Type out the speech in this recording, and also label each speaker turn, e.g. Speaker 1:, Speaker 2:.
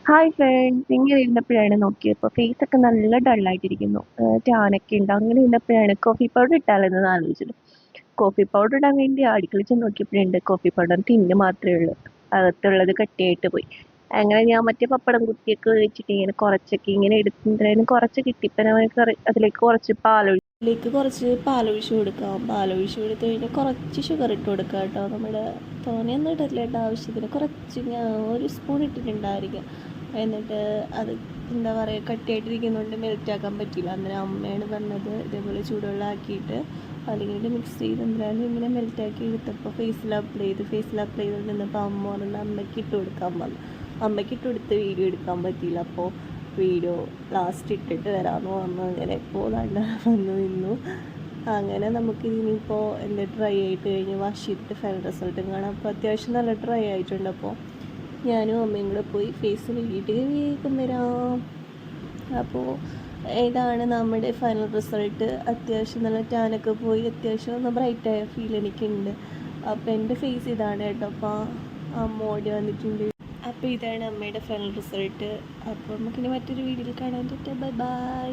Speaker 1: Hi friends, ഇങ്ങനെ ഇരുന്നപ്പോഴാണ് നോക്കിയപ്പോൾ face ഒക്കെ നല്ല ഡള്ളായിട്ടിരിക്കുന്നു. ടാനൊക്കെ ഉണ്ട്. അങ്ങനെ ഇരുന്നപ്പോഴാണ് കോഫി പൗഡർ ഇട്ടാലെന്ന് ആലോചിച്ചത്. കോഫി പൗഡർ ഇടാൻ വേണ്ടി അടുക്കളയിൽ ചെന്ന് നോക്കിയപ്പോഴുണ്ട് കോഫി പൗഡർ ടിന്ന് മാത്രമേ ഉള്ളൂ. അകത്തുള്ളത് കട്ടിയായിട്ട് പോയി. അങ്ങനെ ഞാൻ മറ്റേ പപ്പടം കുത്തിയൊക്കെ വെച്ചിട്ട് ഇങ്ങനെ കുറച്ചൊക്കെ ഇങ്ങനെ എടുത്തിട്ടുണ്ടായിരുന്നു. കുറച്ച് കിട്ടിയപ്പോൾ ഞാൻ അതിലേക്ക് കുറച്ച് പാലൊഴിച്ച് കൊടുക്കാം. പാലൊഴിച്ച് കൊടുത്ത് കഴിഞ്ഞാൽ കുറച്ച് ഷുഗർ ഇട്ട് കൊടുക്കുക കേട്ടോ. നമ്മുടെ തോനെയൊന്നും ഇട്ടില്ല കേട്ടോ, ആവശ്യത്തിന് കുറച്ച്. ഞാൻ ഒരു സ്പൂൺ ഇട്ടിട്ടുണ്ടായിരിക്കും. എന്നിട്ട് അത് എന്താ പറയുക, കട്ടിയായിട്ടിരിക്കുന്നതുകൊണ്ട് മെൽറ്റാക്കാൻ പറ്റില്ല. അന്നേരം അമ്മയാണ് പറഞ്ഞത് ഇതേപോലെ ചൂടുവെള്ളം ആക്കിയിട്ട് അല്ലെങ്കിൽ മിക്സ് ചെയ്ത് എന്തായാലും ഇങ്ങനെ മെൽറ്റാക്കി എടുത്തപ്പോൾ ഫേസിൽ അപ്ലൈ ചെയ്ത് നിന്നപ്പോൾ അമ്മ പറഞ്ഞ അമ്മയ്ക്ക് ഇട്ട് കൊടുക്കാൻ പറഞ്ഞു. അമ്മയ്ക്ക് ഇട്ട് കൊടുത്ത് വീഡിയോ എടുക്കാൻ പറ്റിയില്ല. അപ്പോൾ വീഡിയോ ലാസ്റ്റ് ഇട്ടിട്ട് വരാമെന്ന് പറഞ്ഞു. അങ്ങനെ ഇപ്പോൾ വന്നു നിന്നു. അങ്ങനെ നമുക്ക് ഇനിയിപ്പോൾ എന്താ ഡ്രൈ ആയിട്ട് കഴിഞ്ഞ് വാഷ് ചെയ്തിട്ട് ഫൈനൽ റിസൾട്ടും കാണാം. അപ്പോൾ അത്യാവശ്യം നല്ല ഡ്രൈ ആയിട്ടുണ്ട്. അപ്പോൾ ഞാനും അമ്മയും കൂടെ പോയി ഫേസ് കഴുകിയിട്ട് വേഗം വരാം. അപ്പോൾ ഇതാണ് നമ്മുടെ ഫൈനൽ റിസൾട്ട്. അത്യാവശ്യം നല്ല ടാനൊക്കെ പോയി അത്യാവശ്യം ഒന്ന് ബ്രൈറ്റായ ഫീൽ എനിക്കുണ്ട്. അപ്പോൾ എൻ്റെ ഫേസ് ഇതാണ് കേട്ടോ. അപ്പോൾ അമ്മ ഓടി വന്നിട്ടുണ്ട്. അപ്പോൾ ഇതാണ് അമ്മയുടെ ഫൈനൽ റിസൾട്ട്. അപ്പോൾ നമുക്കിനി മറ്റൊരു വീഡിയോയിൽ കാണാൻ പറ്റാം. Bye bye.